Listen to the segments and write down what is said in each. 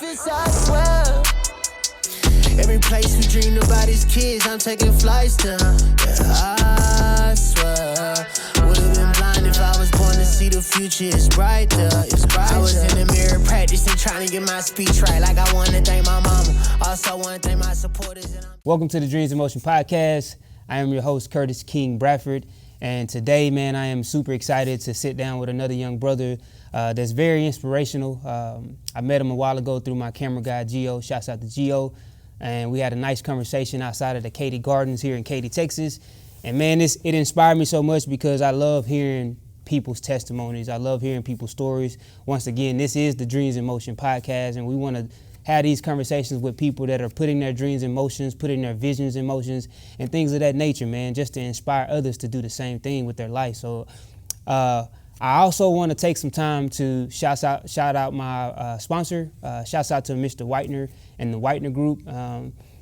benefits, I swear. Every place we dreamed about as kids, I'm taking flights to. Yeah, I swear. Would've been blind if I was born to see the future. It's bright there, it's bright. I was in the mirror practicing, trying to get my speech right. Like I want to thank my mama, also want to thank my supporters. Welcome to the Dreams in Motion podcast. I am your host, Curtis King Bradford. And today, man, I am super excited to sit down with another young brother that's very inspirational. I met him a while ago through my camera guy, Gio. Shouts out to Gio. And we had a nice conversation outside of the Katy Gardens here in Katy, Texas. And man, it inspired me so much because I love hearing people's testimonies. I love hearing people's stories. Once again, this is the Dreams in Motion podcast, and we want to have these conversations with people that are putting their dreams in motions, putting their visions in motions, and things of that nature, man, just to inspire others to do the same thing with their life. So I also want to take some time to shout out my sponsor. Shouts out to Mr. Whitener and the Whitener Group.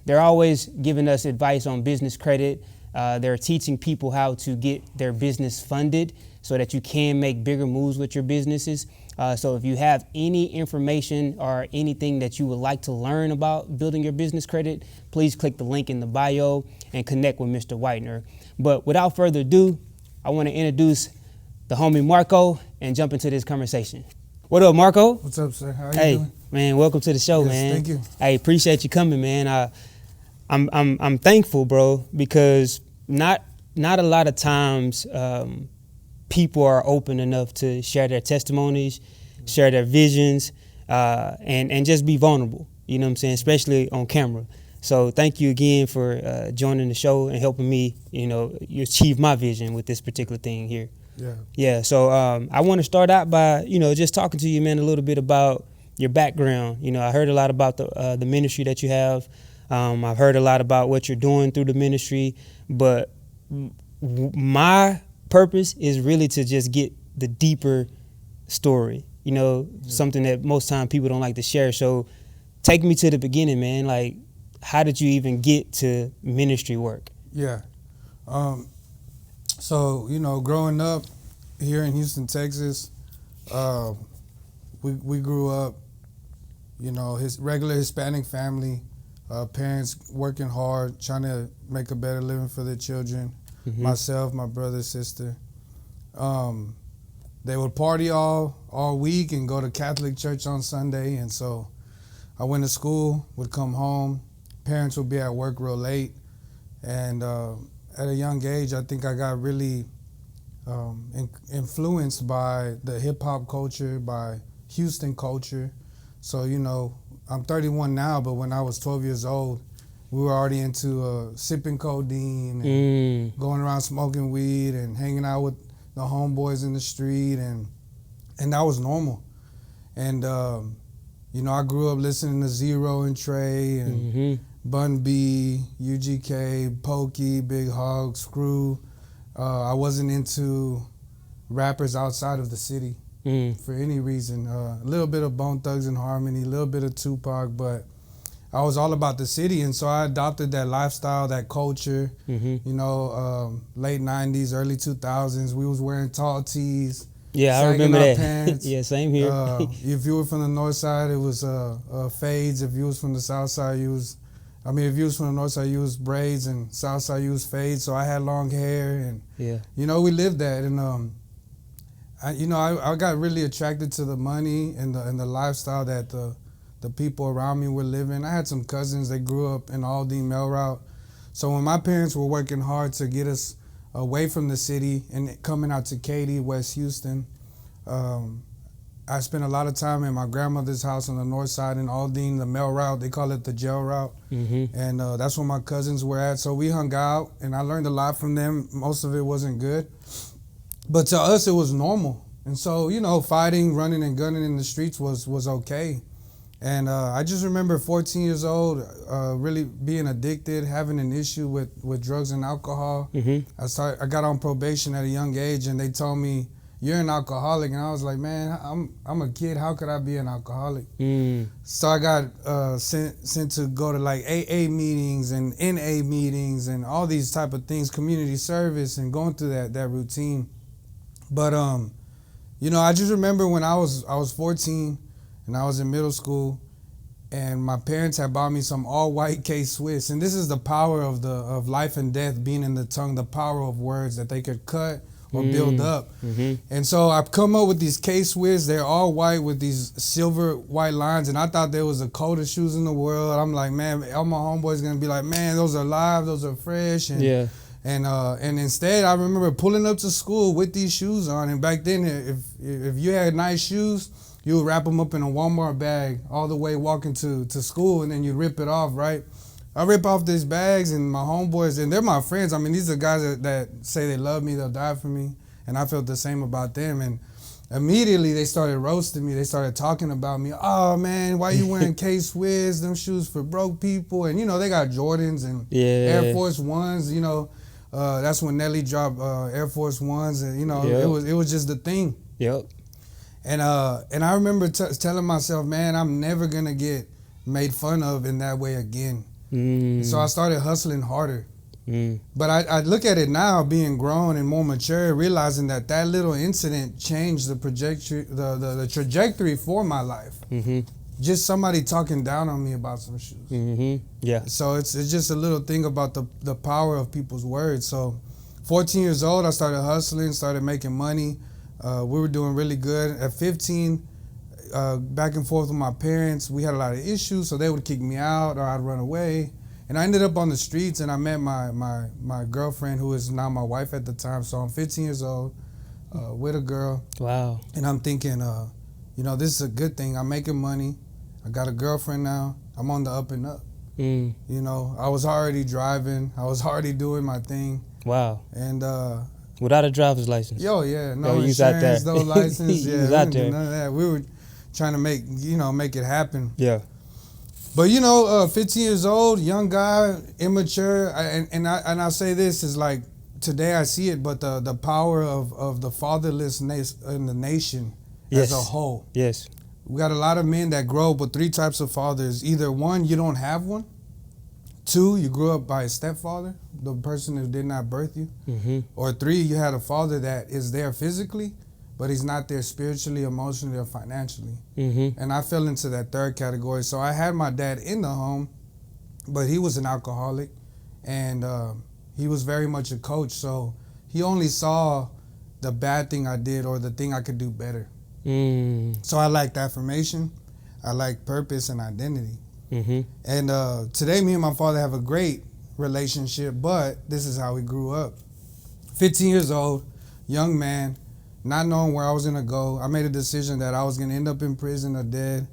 They're always giving us advice on business credit. They're teaching people how to get their business funded so that you can make bigger moves with your businesses. So if you have any information or anything that you would like to learn about building your business credit, please click the link in the bio and connect with Mr. Whitener. But without further ado, I want to introduce the homie Marco and jump into this conversation. What up, Marco? What's up, sir? How are you doing? Hey, man, welcome to the show, man. Thank you. I appreciate you coming, man. I'm thankful, bro, because not a lot of times people are open enough to share their testimonies, share their visions, and just be vulnerable. You know what I'm saying? Especially on camera. So thank you again for joining the show and helping me, you achieve my vision with this particular thing here. Yeah. So I want to start out by, just talking to you, man, a little bit about your background. I heard a lot about the ministry that you have. I've heard a lot about what you're doing through the ministry, but my purpose is really to just get the deeper story, something that most time people don't like to share. So take me to the beginning, man. Like, how did you even get to ministry work? Yeah. So, growing up here in Houston, Texas, we grew up, his regular Hispanic family, parents working hard, trying to make a better living for their children. Mm-hmm. Myself, my brother, sister. They would party all week and go to Catholic church on Sunday. And so I went to school, would come home. Parents would be at work real late. And at a young age, I think I got really influenced by the hip-hop culture, by Houston culture. So, I'm 31 now, but when I was 12 years old, we were already into sipping codeine and going around smoking weed and hanging out with the homeboys in the street, and that was normal. And, I grew up listening to Zero and Trey and Bun B, UGK, Pokey, Big Hog, Screw. I wasn't into rappers outside of the city for any reason. A little bit of Bone Thugs and Harmony, a little bit of Tupac, but I was all about the city, and so I adopted that lifestyle, that culture. Late 90s, early 2000s, we was wearing tall tees. Yeah, I remember that. Pants. Yeah, same here. If you were from the north side, it was fades. If you was from the south side, if you was from the north side, you was braids, and south side, you was fades. So I had long hair, and we lived that. And I got really attracted to the money and the lifestyle that the people around me were living. I had some cousins that grew up in Aldine, Melroute. So when my parents were working hard to get us away from the city and coming out to Katy, West Houston, I spent a lot of time in my grandmother's house on the north side in Aldine, the Melroute. They call it the jail route. And that's where my cousins were at. So we hung out, and I learned a lot from them. Most of it wasn't good. But to us, it was normal. And so, fighting, running, and gunning in the streets was okay. And I just remember 14 years old, really being addicted, having an issue with drugs and alcohol. I got on probation at a young age, and they told me, "You're an alcoholic." And I was like, "Man, I'm a kid. How could I be an alcoholic?" So I got sent to go to like AA meetings and NA meetings and all these type of things, community service, and going through that routine. But I just remember when I was 14 and I was in middle school, and my parents had bought me some all-white K-Swiss. And this is the power of life and death being in the tongue, the power of words that they could cut or build up. And so I've come up with these K-Swiss. They're all white with these silver white lines, and I thought there was the coldest shoes in the world. I'm like, man, all my homeboys gonna be like, man, those are live, those are fresh. And and instead, I remember pulling up to school with these shoes on. And back then, if you had nice shoes, you would wrap them up in a Walmart bag all the way walking to school, and then you rip it off, right? I rip off these bags, and my homeboys, and they're my friends. I mean, these are guys that say they love me, they'll die for me, and I felt the same about them. And immediately they started roasting me. They started talking about me. Oh, man, why you wearing K-Swiss? Them shoes for broke people. And, you know, they got Jordans and Air Force Ones, you know. That's when Nelly dropped Air Force Ones, and, you know, it was just the thing. And I remember telling myself, man, I'm never going to get made fun of in that way again. So I started hustling harder. But I look at it now, being grown and more mature, realizing that little incident changed the trajectory for my life. Just somebody talking down on me about some shoes. So it's just a little thing about the power of people's words. So 14 years old, I started hustling, started making money. We were doing really good. At 15, back and forth with my parents, we had a lot of issues, so they would kick me out or I'd run away. And I ended up on the streets, and I met my girlfriend, who is now my wife at the time. So I'm 15 years old with a girl. Wow. And I'm thinking, you know, this is a good thing. I'm making money. I got a girlfriend now. I'm on the up and up. You know, I was already driving. I was already doing my thing. Wow. And without a driver's license. No insurance, no license. We was out there. None of that. We were trying to make it happen. But 15 years old, young guy, immature, and I'll say this is like, today I see it, but the power of the fatherlessness in the nation as a whole. We got a lot of men that grow up with three types of fathers. Either one, you don't have one. Two, you grew up by a stepfather, the person who did not birth you. Or three, you had a father that is there physically, but he's not there spiritually, emotionally, or financially. And I fell into that third category. So I had my dad in the home, but he was an alcoholic, and he was very much a coach. So he only saw the bad thing I did or the thing I could do better. So I lacked affirmation, I lacked purpose and identity. And today, me and my father have a great relationship, but this is how we grew up. 15 years old, young man, not knowing where I was gonna go. I made a decision that I was gonna end up in prison or dead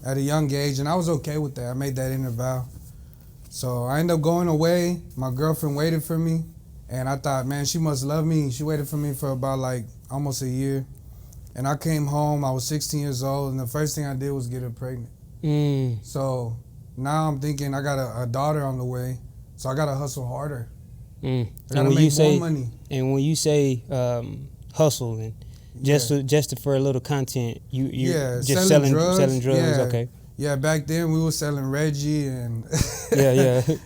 at a young age, and I was okay with that. I made that inner vow. So I ended up going away. My girlfriend waited for me, and I thought, man, she must love me. She waited for me for about like almost a year. And I came home, I was 16 years old, and the first thing I did was get her pregnant. So now I'm thinking I got a daughter on the way, so I gotta hustle harder. I gotta make more money. And when you say hustle, and just for a little content, you just selling drugs. Okay. Yeah, back then we were selling Reggie and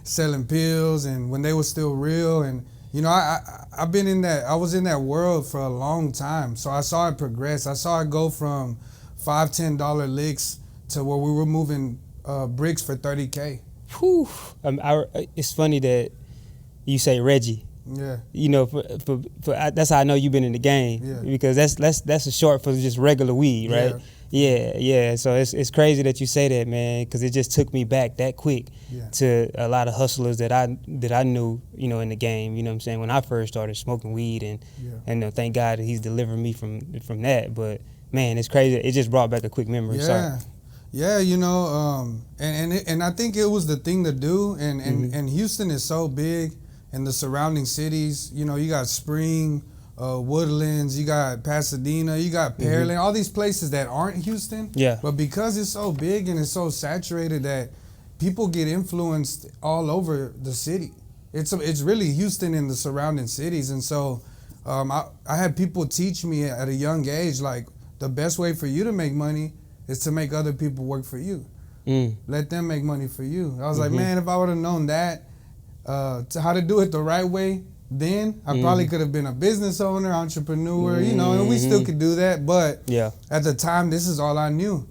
selling pills, and when they were still real. And you know, I was in that world for a long time, so I saw it progress. I saw it go from $5-10 licks to where we were moving bricks for $30K. Whew. It's funny that you say Reggie. You know, for that's how I know you've been in the game. Because that's a short for just regular weed, right? So it's crazy that you say that, man, because it just took me back that quick to a lot of hustlers that I knew, you know, in the game. You know what I'm saying? When I first started smoking weed, and thank God that he's delivering me from that. But man, it's crazy. It just brought back a quick memory. Yeah, you know, and I think it was the thing to do. And Houston is so big, and the surrounding cities. You know, you got Spring, Woodlands, you got Pasadena, you got Pearland, all these places that aren't Houston. But because it's so big and it's so saturated that people get influenced all over the city. It's really Houston and the surrounding cities. And so I had people teach me at a young age, like, the best way for you to make money is to make other people work for you. Let them make money for you. I was like, man, if I would have known that, how to do it the right way, then I probably could have been a business owner, entrepreneur, you know, and we still could do that. But at the time, this is all I knew.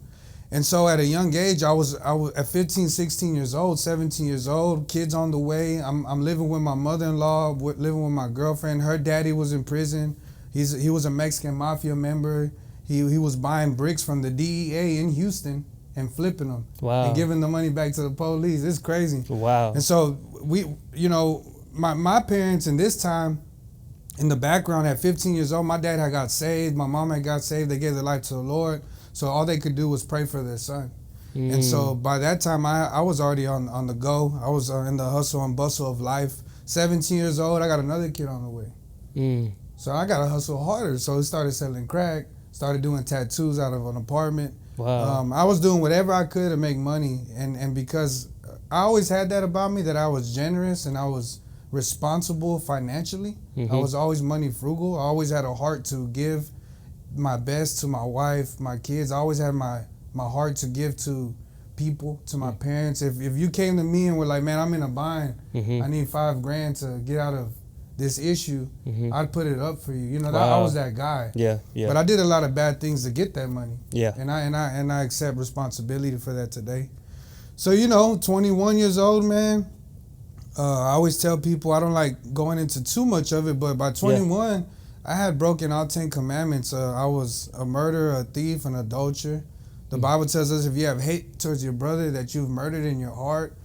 And so at a young age, I was at 15, 16 years old, 17 years old, kids on the way. I'm living with my mother-in-law, living with my girlfriend. Her daddy was in prison. He was a Mexican mafia member. He was buying bricks from the DEA in Houston and flipping them. Wow. And giving the money back to the police. It's crazy. Wow. And so my parents in this time, in the background at 15 years old, my dad had got saved. My mom had got saved. They gave their life to the Lord. So all they could do was pray for their son. And so by that time, I was already on the go. I was in the hustle and bustle of life. 17 years old, I got another kid on the way. So I got to hustle harder. So I started selling crack, started doing tattoos out of an apartment. Wow. I was doing whatever I could to make money. And because I always had that about me, that I was generous and I was responsible financially. I was always money frugal. I always had a heart to give my best to my wife, my kids. I always had my heart to give to people, to my parents. If you came to me and were like, man, I'm in a bind, I need $5,000 to get out of this issue, I'd put it up for you. You know, I was that guy. Yeah. But I did a lot of bad things to get that money. Yeah. And I accept responsibility for that today. So 21 years old, man. I always tell people I don't like going into too much of it, but by 21. I had broken all 10 commandments. I was a murderer, a thief, an adulterer. The Bible tells us if you have hate towards your brother, that you've murdered in your heart.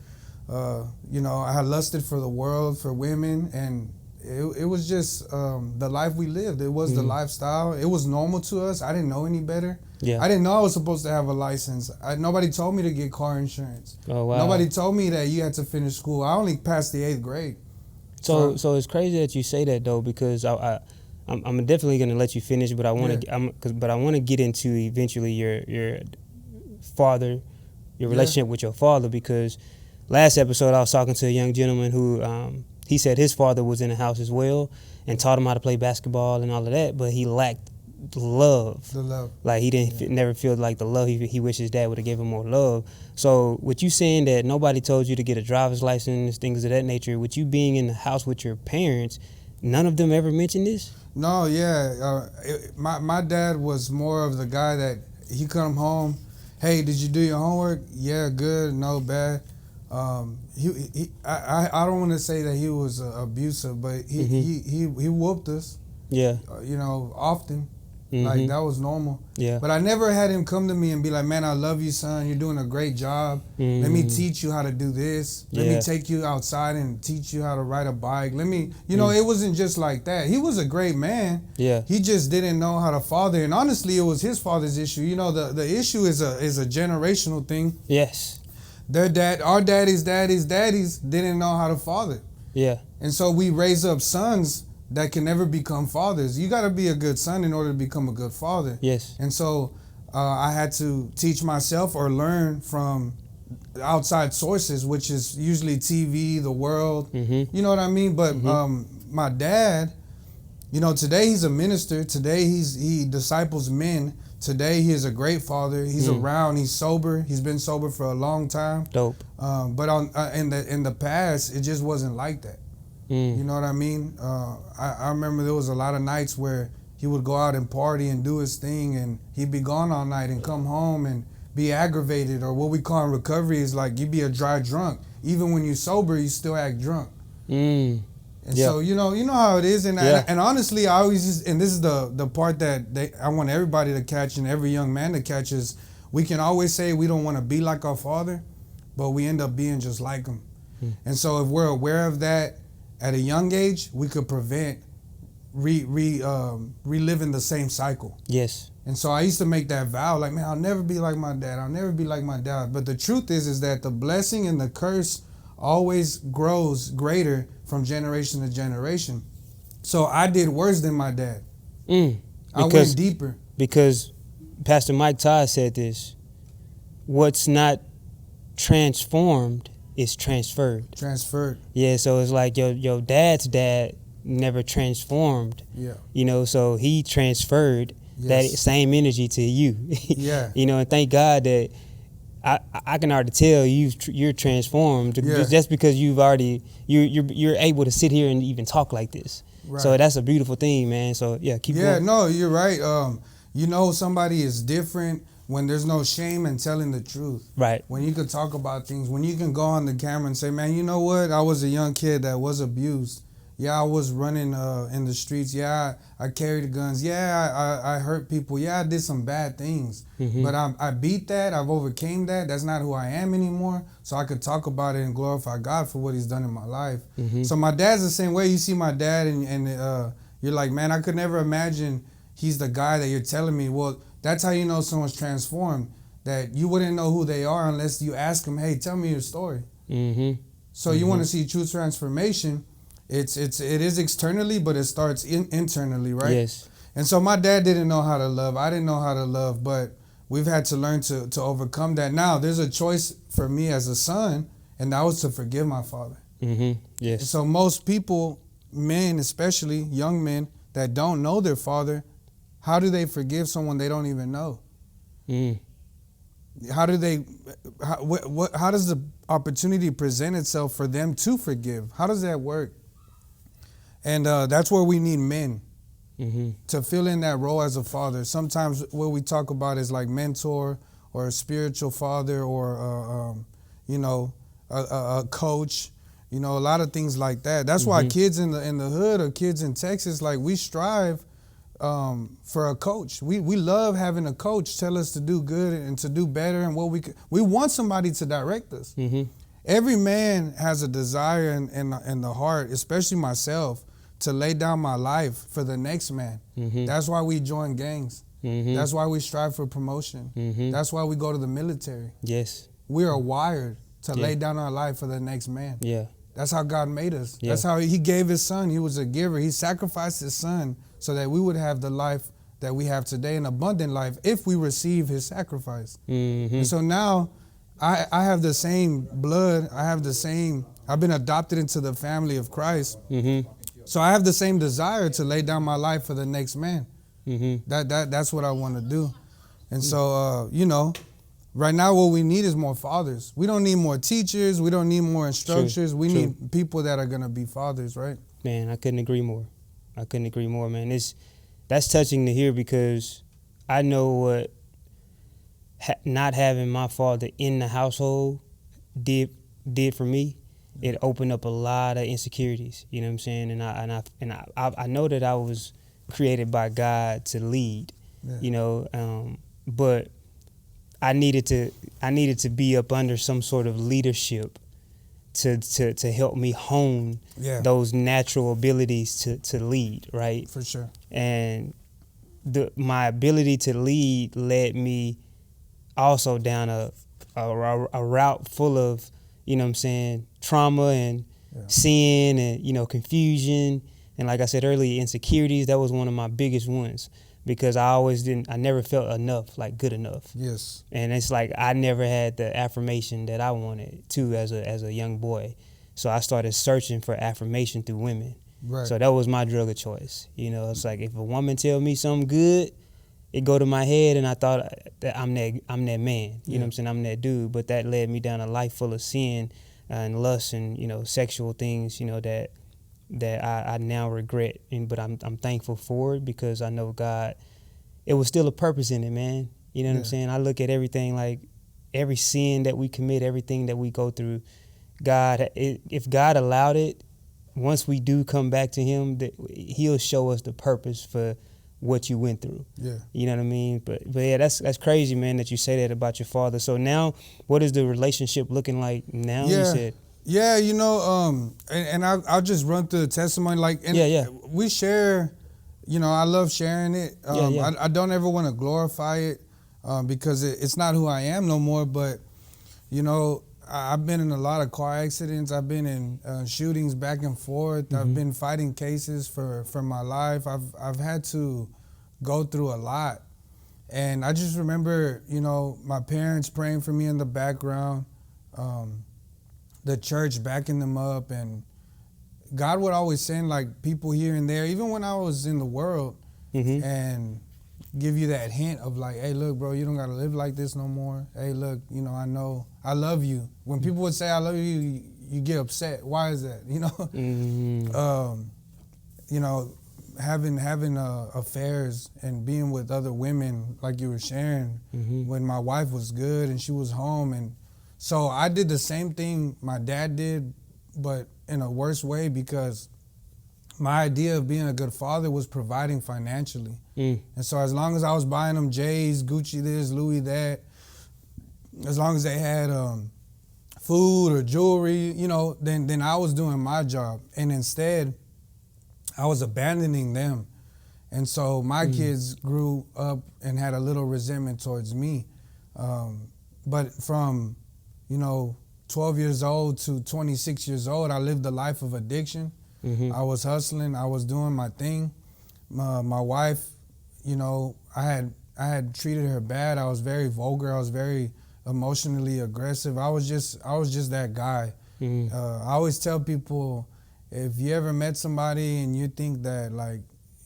I had lusted for the world, for women, and it was just the life we lived. It was the lifestyle. It was normal to us. I didn't know any better. Yeah. I didn't know I was supposed to have a license. Nobody told me to get car insurance. Oh, wow. Nobody told me that you had to finish school. I only passed the 8th grade. So it's crazy that you say that, though, because I'm definitely gonna let you finish, but I want to get into eventually your father, your relationship with your father, because last episode I was talking to a young gentleman who he said his father was in the house as well and taught him how to play basketball and all of that, but he lacked love. The love. Like he didn't never feel like the love. He wished his dad would have given him more love. So with you saying that nobody told you to get a driver's license, things of that nature, with you being in the house with your parents, none of them ever mentioned this? No, yeah. My dad was more of the guy that he come home, hey, did you do your homework? Yeah, good, no, bad. I don't want to say that he was abusive, but he whooped us. Yeah. Often. Like that was normal. Yeah. But I never had him come to me and be like, man, I love you, son. You're doing a great job. Let me teach you how to do this. Let me take you outside and teach you how to ride a bike. It wasn't just like that. He was a great man. Yeah. He just didn't know how to father. And honestly, it was his father's issue. The issue is a generational thing. Yes. Our daddies didn't know how to father. Yeah. And so we raise up sons that can never become fathers. You got to be a good son in order to become a good father. Yes. And so I had to teach myself or learn from outside sources, which is usually TV, the world. You know what I mean? But my dad, today he's a minister. Today he disciples men. Today he is a great father. He's around. He's sober. He's been sober for a long time. Dope. But in the past, it just wasn't like that. You know what I mean? I remember there was a lot of nights where he would go out and party and do his thing, and he'd be gone all night and come home and be aggravated, or what we call in recovery is like you be a dry drunk. Even when you're sober, you still act drunk. And so you know how it is. And honestly, I always and this is the part that I want everybody to catch and every young man to catch is we can always say we don't want to be like our father, but we end up being just like him. And so if we're aware of that at a young age, we could prevent reliving the same cycle. Yes. And so I used to make that vow, like, man, I'll never be like my dad. I'll never be like my dad. But the truth is that the blessing and the curse always grows greater from generation to generation. So I did worse than my dad. I went deeper. Because Pastor Mike Todd said this, what's not transformed is transferred. Yeah, so it's like your dad's dad never transformed. Yeah. So he transferred that same energy to you. Yeah. And thank God that I can already tell you're transformed just because you're able to sit here and even talk like this. Right. So that's a beautiful thing, man. So yeah, keep going. Yeah, no, you're right. Somebody is different when there's no shame in telling the truth. Right. When you can talk about things, when you can go on the camera and say, man, you know what? I was a young kid that was abused. Yeah, I was running in the streets. Yeah, I carried guns. Yeah, I hurt people. Yeah, I did some bad things. Mm-hmm. But I beat that. I've overcame that. That's not who I am anymore. So I could talk about it and glorify God for what he's done in my life. Mm-hmm. So my dad's the same way. You see my dad and you're like, man, I could never imagine he's the guy that you're telling me. Well, that's how you know someone's transformed. That you wouldn't know who they are unless you ask them, hey, tell me your story. Mm-hmm. So you want to see true transformation. It is externally, but it starts internally, right? Yes. And so my dad didn't know how to love. I didn't know how to love, but we've had to learn to overcome that. Now, there's a choice for me as a son, and that was to forgive my father. Mm-hmm. Yes. And so most people, men especially, young men that don't know their father, how do they forgive someone they don't even know? Mm. How does the opportunity present itself for them to forgive? How does that work? And that's where we need men to fill in that role as a father. Sometimes what we talk about is like mentor or a spiritual father or, a coach, a lot of things like that. That's why kids in the hood or kids in Texas, like we strive for a coach. We love having a coach tell us to do good and to do better and what we want somebody to direct us. Mm-hmm. Every man has a desire in the heart, especially myself, to lay down my life for the next man. Mm-hmm. That's why we join gangs. Mm-hmm. That's why we strive for promotion. Mm-hmm. That's why we go to the military. Yes. We are wired to lay down our life for the next man. Yeah. That's how God made us. Yeah. That's how he gave his son. He was a giver. He sacrificed his son so that we would have the life that we have today, an abundant life, if we receive his sacrifice. Mm-hmm. And so now I have the same blood. I've been adopted into the family of Christ. Mm-hmm. So I have the same desire to lay down my life for the next man. Mm-hmm. That's what I want to do. And so, right now what we need is more fathers. We don't need more teachers. We don't need more instructors. We need people that are going to be fathers, right? Man, I couldn't agree more. Man. That's touching to hear because I know what not having my father in the household did for me. It opened up a lot of insecurities, you know what I'm saying? And I know that I was created by God to lead, but I needed to be up under some sort of leadership to help me hone those natural abilities to lead, right? For sure. And my ability to lead led me also down a route full of, trauma and sin and, confusion. And like I said earlier, insecurities, that was one of my biggest ones because I never felt enough, like good enough. Yes. And it's like I never had the affirmation that I wanted to as a young boy. So I started searching for affirmation through women. Right. So that was my drug of choice. It's like if a woman tell me something good, it go to my head and I thought that I'm that man. You know what I'm saying? I'm that dude. But that led me down a life full of sin and lust and, sexual things, that I now regret. But I'm thankful for it because I know God, it was still a purpose in it, man. You know what I'm saying? I look at everything like every sin that we commit, everything that we go through, God, if God allowed it, once we do come back to him, he'll show us the purpose for what you went through. Yeah. You know what I mean? But yeah, that's crazy, man, that you say that about your father. So now, what is the relationship looking like now? Yeah. You said. Yeah, and I'll just run through the testimony. We share, I love sharing it. I don't ever want to glorify it because it's not who I am no more. But, I've been in a lot of car accidents. I've been in shootings back and forth. Mm-hmm. I've been fighting cases for my life. I've had to go through a lot. And I just remember, my parents praying for me in the background, the church backing them up. And God would always send like people here and there, even when I was in the world, and give you that hint of like, hey, look, bro, you don't got to live like this no more. Hey, look, I know I love you. When people would say I love you, you get upset. Why is that? having affairs and being with other women, like you were sharing, when my wife was good and she was home. And so I did the same thing my dad did, but in a worse way, because my idea of being a good father was providing financially. And so as long as I was buying them J's, Gucci this, Louis that, as long as they had food or jewelry, you know, then I was doing my job. And instead, I was abandoning them. And so my kids grew up and had a little resentment towards me. But from, 12 years old to 26 years old, I lived a life of addiction. I was hustling. I was doing my thing. My wife, I had treated her bad. I was very vulgar. I was very emotionally aggressive. I was just that guy. I always tell people, if you ever met somebody and you think that like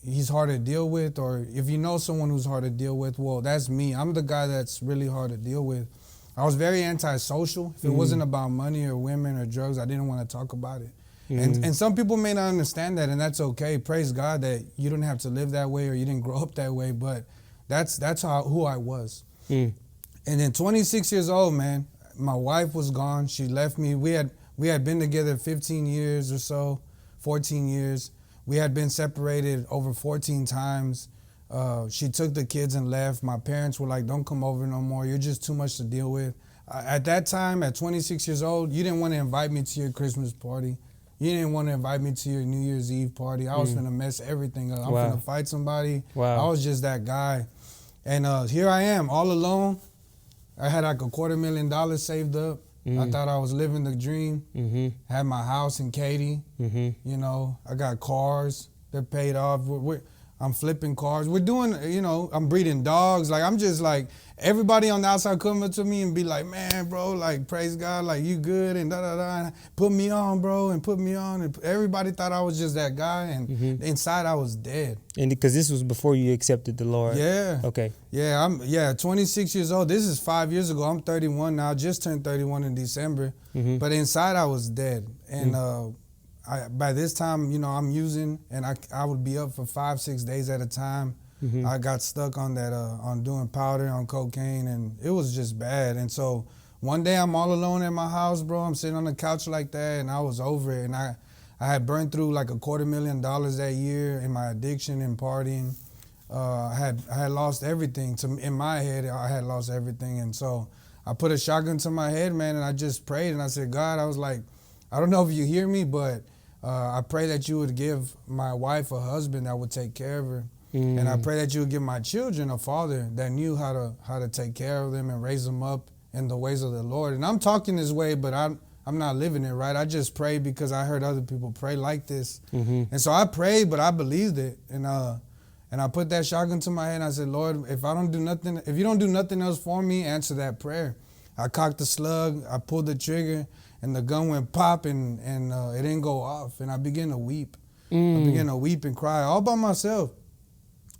he's hard to deal with, or if you know someone who's hard to deal with, well, that's me. I'm the guy that's really hard to deal with. I was very antisocial. If it wasn't about money or women or drugs, I didn't want to talk about it. And some people may not understand that, and that's okay. Praise God that you don't have to live that way or you didn't grow up that way, but that's who I was. And then 26 years old, man, my wife was gone. She left me. We had been together 15 years or so, 14 years. We had been separated over 14 times. She took the kids and left. My parents were like, don't come over no more. You're just too much to deal with. At that time, at 26 years old, you didn't want to invite me to your Christmas party. You didn't want to invite me to your New Year's Eve party. I was going to mess everything up. I'm going to fight somebody. I was just that guy. And here I am, all alone. I had like $250,000 saved up. I thought I was living the dream. Had my house in Katy. I got cars. They're paid off. I'm flipping cars. We're doing, I'm breeding dogs. Like, I'm just like, everybody on the outside come up to me and be like, man, bro, like, praise God, like, you good, and da-da-da. Put me on, bro, and put me on. And everybody thought I was just that guy, and inside I was dead. And because this was before you accepted the Lord. Yeah. Okay. Yeah, 26 years old. This is 5 years ago. I'm 31 now. Just turned 31 in December. But inside I was dead. And by this time, I'm using, and I would be up for 5-6 days at a time. I got stuck on that, on doing powder, on cocaine, and it was just bad. And so one day I'm all alone in my house, bro. I'm sitting on the couch like that, and I was over it. And I had burned through like $250,000 that year in my addiction and partying. I had lost everything. In my head, I had lost everything. And so I put a shotgun to my head, man, and I just prayed. And I said, God, I was like, I don't know if you hear me, but I pray that you would give my wife a husband that would take care of her. And I pray that you would give my children a father that knew how to take care of them and raise them up in the ways of the Lord. And I'm talking this way, but I'm not living it, right? I just prayed because I heard other people pray like this. And so I prayed, but I believed it. And I put that shotgun to my head and I said, Lord, if you don't do nothing else for me, answer that prayer. I cocked the slug, I pulled the trigger, and the gun went pop, and it didn't go off. And I began to weep. I began to weep and cry all by myself.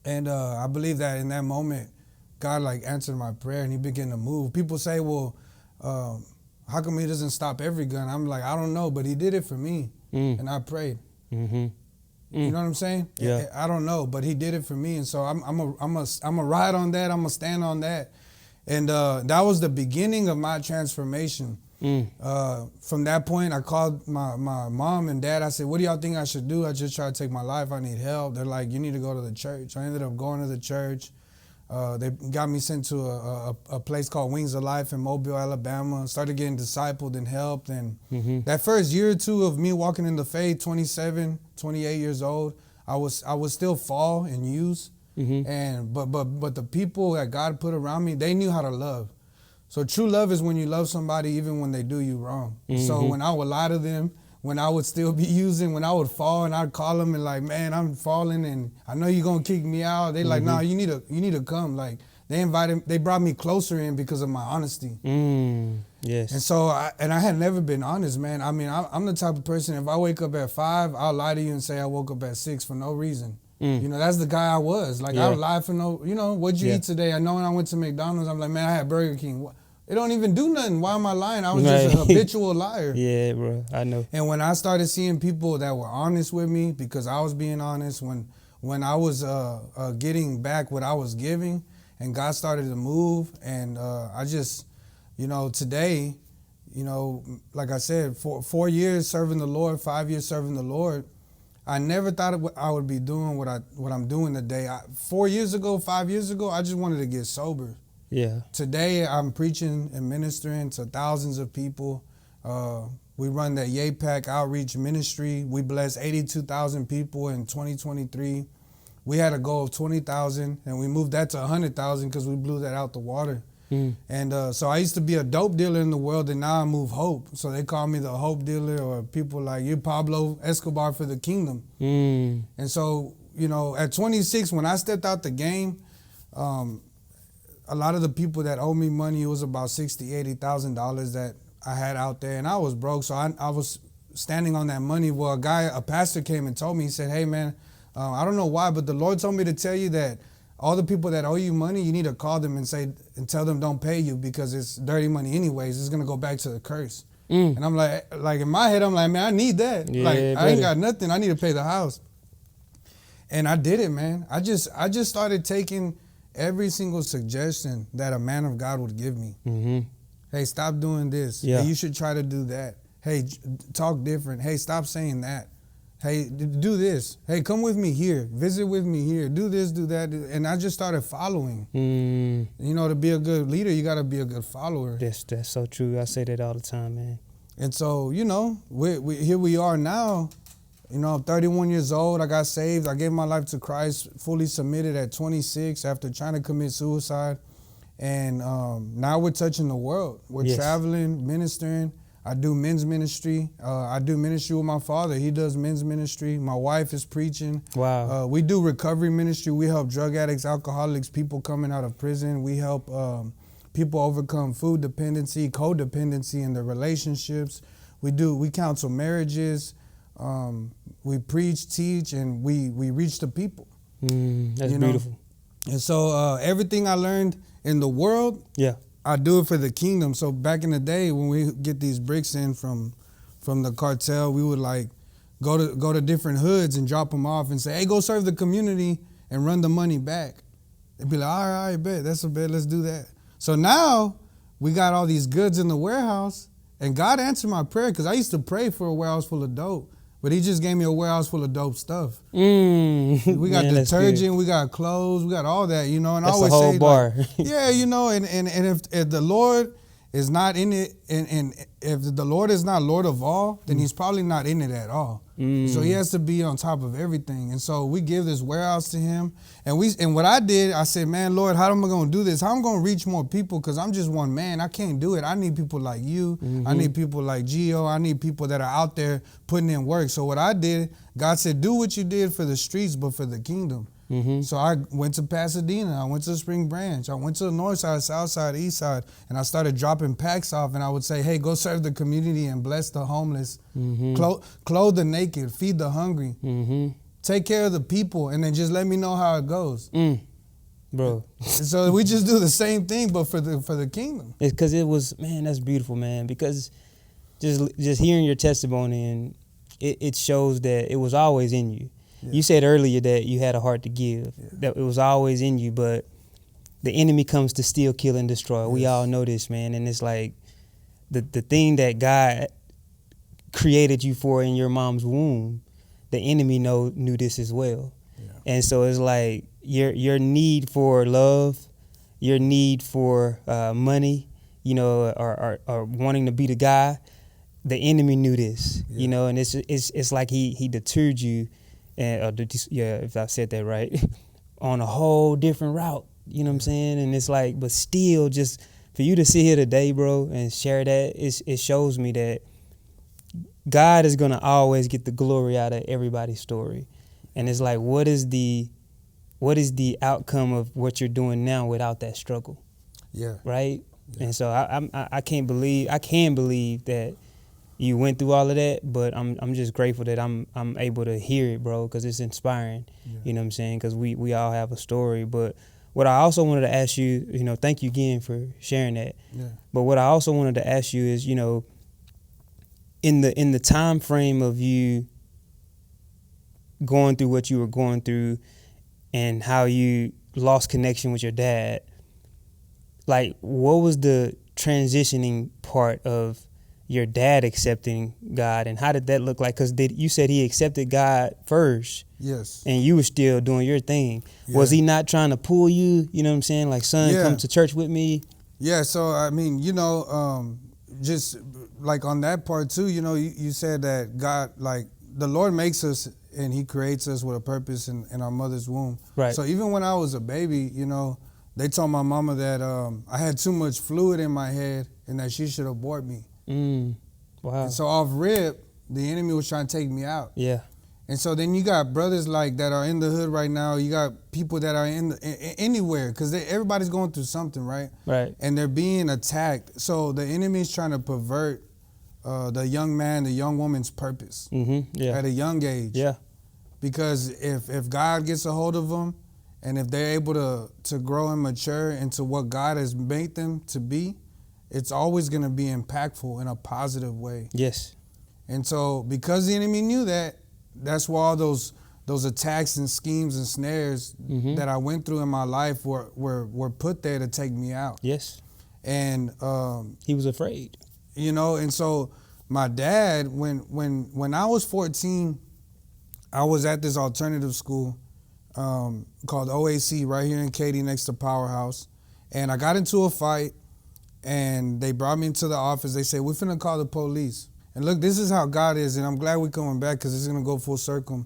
And I believe that in that moment, God like answered my prayer and he began to move. People say, well, how come he doesn't stop every gun? I'm like, I don't know, but he did it for me. And I prayed. You know what I'm saying? Yeah. I don't know, but he did it for me. And so I'm a ride on that. I'm going to stand on that. And that was the beginning of my transformation. From that point, I called my mom and dad. I said, what do y'all think I should do? I just tried to take my life. I need help. They're like, you need to go to the church. I ended up going to the church. They got me sent to a place called Wings of Life in Mobile, Alabama. Started getting discipled and helped. And that first year or two of me walking in the faith, 27, 28 years old, I would still fall and use. But the people that God put around me, they knew how to love. So true love is when you love somebody even when they do you wrong. So when I would lie to them, when I would still be using, when I would fall and I'd call them and like, man, I'm falling and I know you're gonna kick me out. They like, nah, you need to come. Like they brought me closer in because of my honesty. Yes. And so I had never been honest, man. I mean, I'm the type of person, if I wake up at 5, I'll lie to you and say I woke up at 6 for no reason. That's the guy I was. Like I would lie for no, what'd you eat today? I know when I went to McDonald's, I'm like, man, I had Burger King. It don't even do nothing. Why am I lying? I was just a habitual liar. Yeah, bro, I know. And when I started seeing people that were honest with me because I was being honest, when when I was getting back what I was giving, and God started to move, and I just, today, like I said, 4 years serving the Lord, 5 years serving the Lord, I never thought I would be doing what I'm doing today. 4 years ago, 5 years ago, I just wanted to get sober. Yeah. Today, I'm preaching and ministering to thousands of people. We run that YAPAC outreach ministry. We blessed 82,000 people in 2023. We had a goal of 20,000, and we moved that to 100,000 because we blew that out the water. And so I used to be a dope dealer in the world, and now I move hope. So they call me the hope dealer, or people like, you're Pablo Escobar for the kingdom. And so, at 26, when I stepped out the game, a lot of the people that owe me money, it was about $60,000, $80,000 that I had out there, and I was broke. So I was standing on that money. Well, a pastor came and told me, he said, hey, man, I don't know why, but the Lord told me to tell you that all the people that owe you money, you need to call them and tell them don't pay you, because it's dirty money anyways. It's going to go back to the curse. And I'm like in my head, I'm like, man, I need that. Yeah, I ain't got nothing. I need to pay the house. And I did it, man. I just started taking every single suggestion that a man of God would give me. Hey, stop doing this. Yeah. Hey, you should try to do that. Hey, talk different. Hey, stop saying that. Hey, do this. Hey, come with me here. Visit with me here. Do this, do that. And I just started following. To be a good leader, you got to be a good follower. That's so true. I say that all the time, man. And so, here we are now. I'm 31 years old. I got saved. I gave my life to Christ, fully submitted at 26 after trying to commit suicide. And now we're touching the world. We're traveling, ministering. I do men's ministry. I do ministry with my father. He does men's ministry. My wife is preaching. Wow. We do recovery ministry. We help drug addicts, alcoholics, people coming out of prison. We help people overcome food dependency, codependency in their relationships. We counsel marriages. We preach, teach, and we reach the people. That's beautiful. And so everything I learned in the world, I do it for the kingdom. So back in the day, when we get these bricks in from the cartel, we would go to different hoods and drop them off and say, hey, go serve the community and run the money back. They'd be like, all right, bet, that's a bet, let's do that. So now we got all these goods in the warehouse, and God answered my prayer, because I used to pray for a warehouse full of dope. But he just gave me a warehouse full of dope stuff. We got detergent, we got clothes, we got all that, And that's I always a whole say, bar. and if the Lord is not in it, and if the Lord is not Lord of all, then he's probably not in it at all. So he has to be on top of everything. And so we give this warehouse to him. And what I did, I said, man, Lord, how am I going to do this? How am I going to reach more people? Because I'm just one man. I can't do it. I need people like you. I need people like Gio. I need people that are out there putting in work. So what I did, God said, do what you did for the streets, but for the kingdom. So I went to Pasadena, I went to Spring Branch, I went to the north side, south side, east side, and I started dropping packs off, and I would say, hey, go serve the community and bless the homeless, clothe the naked, feed the hungry, take care of the people, and then just let me know how it goes. Bro. So we just do the same thing, but for the kingdom. It's because it was, man, that's beautiful, man, because just hearing your testimony, and it shows that it was always in you. You said earlier that you had a heart to give, that it was always in you, but the enemy comes to steal, kill, and destroy. We all know this, man, and it's like the thing that God created you for in your mom's womb, the enemy knew this as well. And so it's like your need for love, your need for money, or wanting to be the guy, the enemy knew this, and it's like he deterred you. And if I said that right, on a whole different route, you know what I'm saying? And it's like, but still, just for you to sit here today, bro, and share that, it shows me that God is gonna always get the glory out of everybody's story. And it's like, what is the outcome of what you're doing now without that struggle? Right? And so I can believe that you went through all of that, but I'm just grateful that I'm able to hear it, bro, because it's inspiring. You know what I'm saying? Because we all have a story. But what I also wanted to ask you, thank you again for sharing that. But what I also wanted to ask you is, in the time frame of you going through what you were going through and how you lost connection with your dad, like, what was the transitioning part of your dad accepting God, and how did that look like? Because you said he accepted God first. Yes. And you were still doing your thing. Yeah. Was he not trying to pull you? You know what I'm saying? Like, son, come to church with me. Yeah. So, I mean, just like on that part too, you said that God, like, the Lord makes us and he creates us with a purpose in our mother's womb. Right. So even when I was a baby, they told my mama that I had too much fluid in my head and that she should abort me. Wow. And so off rip, the enemy was trying to take me out. Yeah. And so then you got brothers like that are in the hood right now. You got people that are anywhere because everybody's going through something, right? Right. And they're being attacked. So the enemy is trying to pervert the young man, the young woman's purpose at a young age. Yeah. Because if God gets a hold of them and if they're able to grow and mature into what God has made them to be, it's always going to be impactful in a positive way. Yes. And so because the enemy knew that, that's why all those attacks and schemes and snares that I went through in my life were put there to take me out. Yes. And he was afraid. And so my dad, when I was 14, I was at this alternative school called OAC right here in Katy next to Powerhouse. And I got into a fight and they brought me into the office. They said, we're finna call the police. And look, this is how God is, and I'm glad we're coming back because it's going to go full circle.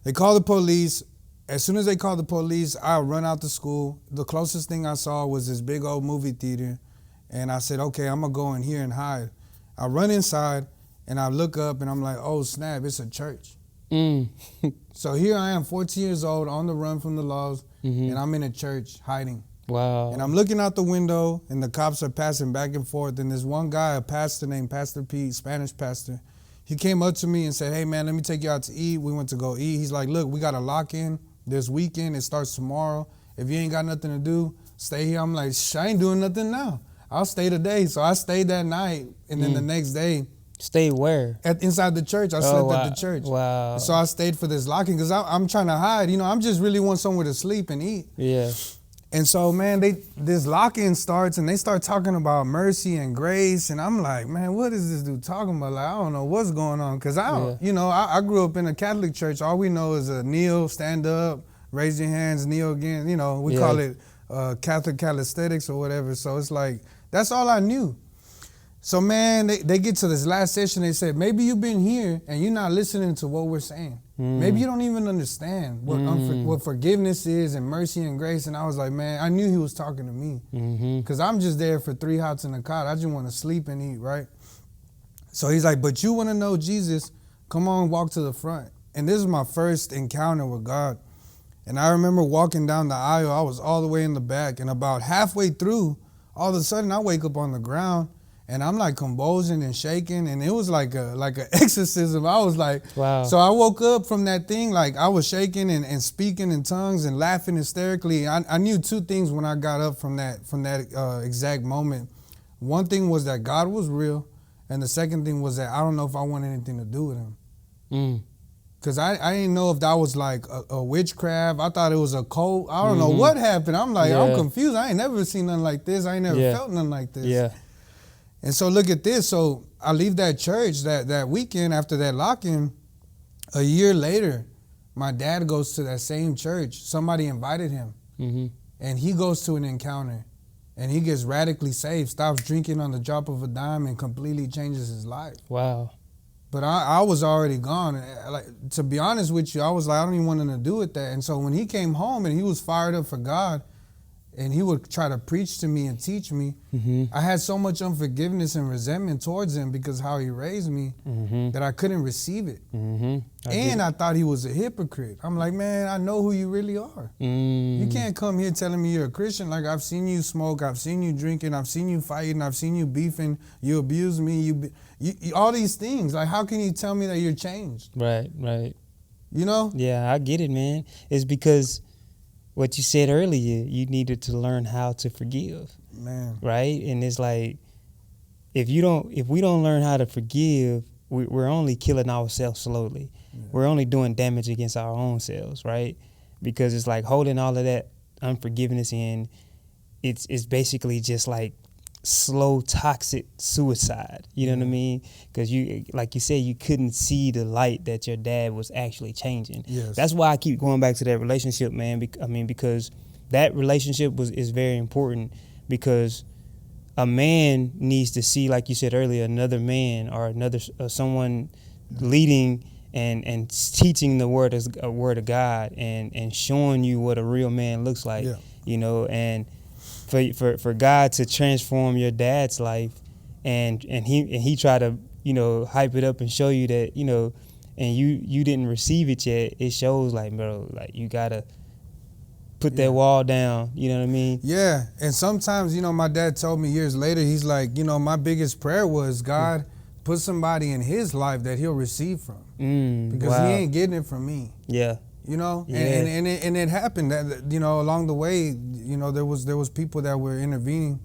They call the police. As soon as they call the police, I run out to school. The closest thing I saw was this big old movie theater, and I said, okay, I'm going to go in here and hide. I run inside, and I look up, and I'm like, oh, snap, it's a church. So here I am, 14 years old, on the run from the laws, and I'm in a church hiding. Wow. And I'm looking out the window, and the cops are passing back and forth, and there's one guy, a pastor named Pastor Pete, Spanish pastor. He came up to me and said, hey, man, let me take you out to eat. We went to go eat. He's like, look, we got a lock-in this weekend. It starts tomorrow. If you ain't got nothing to do, stay here. I'm like, I ain't doing nothing now. I'll stay today. So I stayed that night, and then the next day. Stay where? Inside the church. I slept at the church. Wow. So I stayed for this lock-in because I'm trying to hide. I'm just really want somewhere to sleep and eat. Yeah. And so, man, this lock-in starts, and they start talking about mercy and grace, and I'm like, man, what is this dude talking about? Like, I don't know what's going on, because I grew up in a Catholic church. All we know is a kneel, stand up, raise your hands, kneel again. We call it Catholic calisthenics or whatever. So it's like, that's all I knew. So, man, they get to this last session. They said, maybe you've been here and you're not listening to what we're saying. Maybe you don't even understand what forgiveness is and mercy and grace. And I was like, man, I knew he was talking to me because I'm just there for 3 hots in a cot. I just want to sleep and eat, right? So he's like, but you want to know Jesus? Come on, walk to the front. And this is my first encounter with God. And I remember walking down the aisle. I was all the way in the back. And about halfway through, all of a sudden, I wake up on the ground. And I'm like convulsing and shaking, and it was like an exorcism. I was like, wow. So I woke up from that thing, like I was shaking and speaking in tongues and laughing hysterically. I knew 2 things when I got up from that exact moment. One thing was that God was real, and the second thing was that I don't know if I want anything to do with him. Because I didn't know if that was like a witchcraft. I thought it was a cult. I don't know what happened. I'm like, I'm confused. I ain't never seen nothing like this. I ain't never felt nothing like this. Yeah. And so look at this. So I leave that church that weekend after that lock-in. A year later, my dad goes to that same church. Somebody invited him. And he goes to an encounter. And he gets radically saved, stops drinking on the drop of a dime, and completely changes his life. Wow. But I was already gone. Like, to be honest with you, I was like, I don't even want nothing to do with that. And so when he came home and he was fired up for God, and he would try to preach to me and teach me, I had so much unforgiveness and resentment towards him because how he raised me that I couldn't receive it. I thought he was a hypocrite. I'm like, man, I know who you really are. You can't come here telling me you're a Christian. Like, I've seen you smoke, I've seen you drinking, I've seen you fighting, I've seen you beefing, you abuse me, you all these things. Like, how can you tell me that you're changed? Right. Yeah, I get it, man. It's because what you said earlier, you needed to learn how to forgive. Man. Right? And it's like, if we don't learn how to forgive, we're only killing ourselves slowly. Yeah. We're only doing damage against our own selves, right? Because it's like holding all of that unforgiveness in, it's basically just like slow toxic suicide. You know what I mean? Because you, like you said, you couldn't see the light that your dad was actually changing. Yes. That's why I keep going back to that relationship, man. Because that relationship is very important, because a man needs to see, like you said earlier, another man or another someone leading and teaching the word of God and showing you what a real man looks like. Yeah. You know, and for God to transform your dad's life, and he tried to, you know, hype it up and show you that, you know, and you didn't receive it yet. It shows like, bro, like you gotta put that wall down. You know what I mean? Yeah. And sometimes, you know, my dad told me years later, he's like, you know, my biggest prayer was, God, put somebody in his life that he'll receive from, because he ain't getting it from me. Yeah. You know, and it happened that, you know, along the way, you know, there was people that were intervening.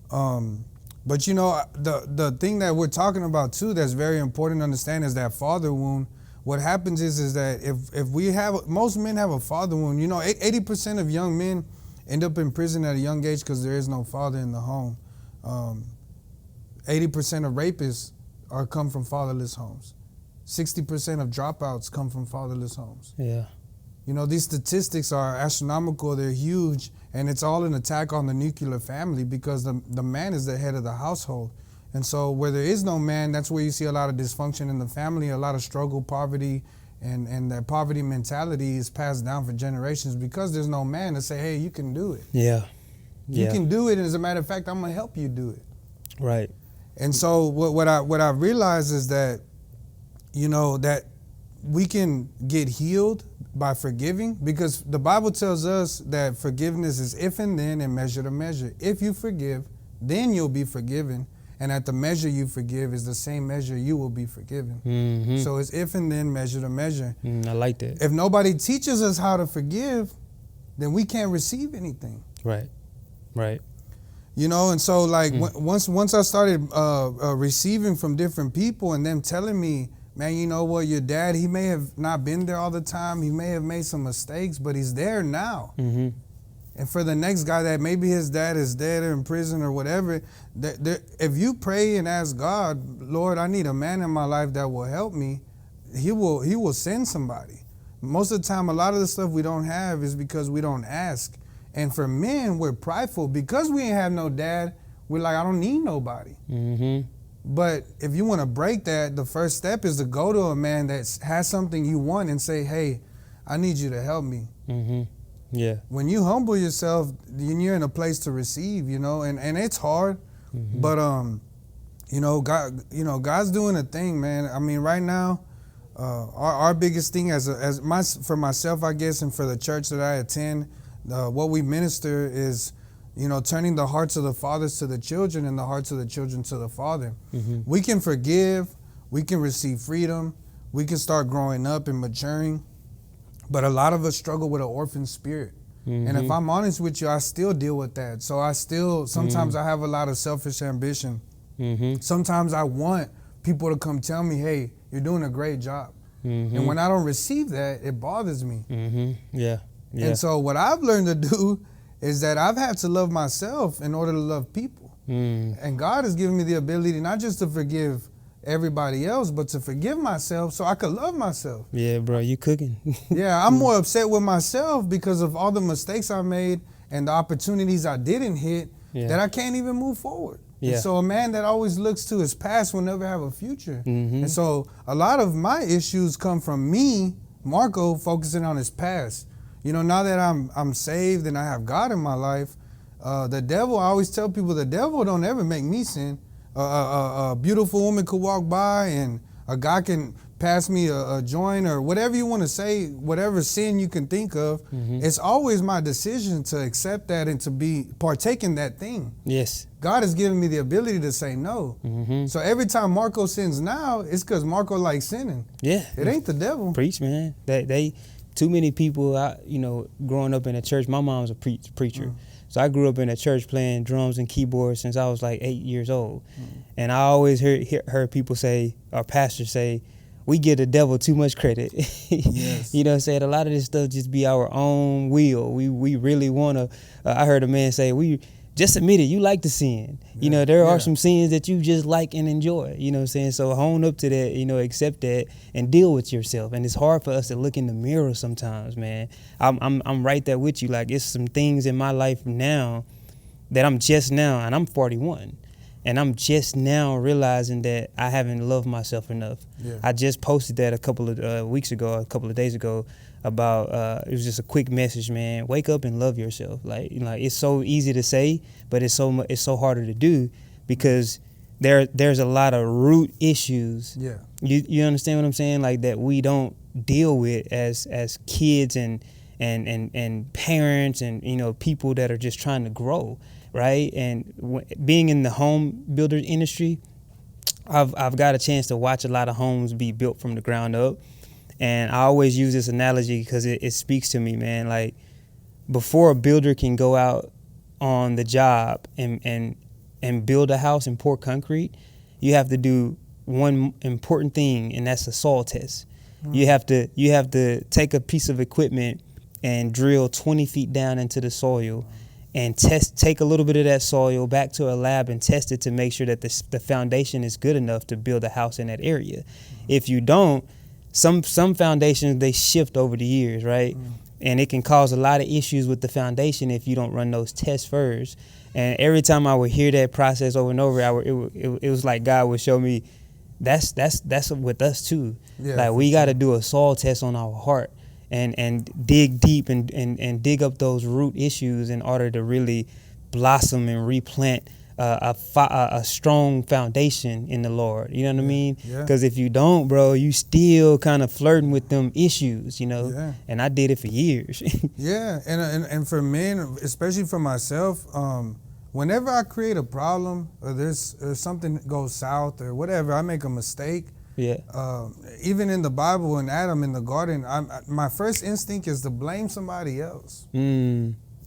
But, you know, the thing that we're talking about, too, that's very important to understand is that father wound. What happens is that if we have, most men have a father wound. You know, 80% of young men end up in prison at a young age because there is no father in the home. 80% of rapists come from fatherless homes. 60% of dropouts come from fatherless homes. Yeah. You know, these statistics are astronomical, they're huge, and it's all an attack on the nuclear family, because the man is the head of the household. And so where there is no man, that's where you see a lot of dysfunction in the family, a lot of struggle, poverty, and that poverty mentality is passed down for generations because there's no man to say, hey, you can do it. Yeah. You can do it, and as a matter of fact, I'm gonna help you do it. Right. And so what I realized is that, you know, that we can get healed by forgiving, because the Bible tells us that forgiveness is if and then and measure to measure. If you forgive, then you'll be forgiven. And at the measure you forgive is the same measure you will be forgiven. Mm-hmm. So it's if and then, measure to measure. I like that. If nobody teaches us how to forgive, then we can't receive anything. Right. Right. You know, and so like once I started receiving from different people and them telling me, man, you know what, your dad, he may have not been there all the time. He may have made some mistakes, but he's there now. Mm-hmm. And for the next guy that maybe his dad is dead or in prison or whatever, if you pray and ask God, Lord, I need a man in my life that will help me, he will send somebody. Most of the time, a lot of the stuff we don't have is because we don't ask. And for men, we're prideful. Because we ain't have no dad, we're like, I don't need nobody. Mm-hmm. But if you want to break that, the first step is to go to a man that has something you want and say, hey, I need you to help me. Mm-hmm. Yeah. When you humble yourself, you're in a place to receive, you know, and it's hard. Mm-hmm. But, you know, God's doing a thing, man. I mean, right now, our biggest thing for myself, I guess, and for the church that I attend, what we minister is, you know, turning the hearts of the fathers to the children and the hearts of the children to the father. Mm-hmm. We can forgive, we can receive freedom, we can start growing up and maturing, but a lot of us struggle with an orphan spirit. Mm-hmm. And if I'm honest with you, I still deal with that. So sometimes I have a lot of selfish ambition. Mm-hmm. Sometimes I want people to come tell me, hey, you're doing a great job. Mm-hmm. And when I don't receive that, it bothers me. Mm-hmm. Yeah. And so what I've learned to do is that I've had to love myself in order to love people. Mm. And God has given me the ability not just to forgive everybody else, but to forgive myself so I could love myself. Yeah, bro, you cooking. Yeah, I'm more upset with myself because of all the mistakes I made and the opportunities I didn't hit that I can't even move forward. Yeah. And so a man that always looks to his past will never have a future. Mm-hmm. And so a lot of my issues come from me, Marco, focusing on his past. You know, now that I'm saved and I have God in my life, the devil, I always tell people, the devil don't ever make me sin. A beautiful woman could walk by and a guy can pass me a joint or whatever you want to say, whatever sin you can think of. Mm-hmm. It's always my decision to accept that and to partake in that thing. Yes. God has given me the ability to say no. Mm-hmm. So every time Marco sins now, it's because Marco likes sinning. Yeah. It ain't the devil. Preach, man. They too many people, you know, growing up in a church. My mom's a preacher. So I grew up in a church playing drums and keyboards since I was like 8 years old. And I always heard people say, or pastors say, we give the devil too much credit. Yes. You know what I'm saying? A lot of this stuff just be our own will. We really want to, I heard a man say, we just admit it, you like to sin. You know, there are some sins that you just like and enjoy, you know what I'm saying? So hone up to that, you know, accept that and deal with yourself. And it's hard for us to look in the mirror sometimes, man. I'm right there with you. Like, it's some things in my life now that I'm just now, and I'm 41. And I'm just now realizing that I haven't loved myself enough. Yeah. I just posted that a couple of weeks ago, a couple of days ago, about it was just a quick message, man. Wake up and love yourself. Like it's so easy to say, but it's so harder to do because there's a lot of root issues. Yeah. You understand what I'm saying? Like that we don't deal with as kids and parents and, you know, people that are just trying to grow. Right. And being in the home builder industry, I've got a chance to watch a lot of homes be built from the ground up. And I always use this analogy because it speaks to me, man. Like, before a builder can go out on the job and build a house and pour concrete, you have to do one important thing, and that's a soil test. You have to take a piece of equipment and drill 20 feet down into the soil and take a little bit of that soil back to a lab and test it to make sure that the foundation is good enough to build a house in that area. If you don't, some foundations, they shift over the years, right? And it can cause a lot of issues with the foundation if you don't run those tests first. And every time I would hear that process over and over, it was like God would show me that's with us too. Yeah, like we got to do a soil test on our heart and dig deep and dig up those root issues in order to really blossom and replant a strong foundation in the Lord. You know what I mean? Because if you don't, bro, you still kind of flirting with them issues, you know? Yeah. And I did it for years. Yeah, and for men, especially for myself, whenever I create a problem or there's something that goes south or whatever, I make a mistake. Yeah. Even in the Bible, when Adam in the garden, my first instinct is to blame somebody else.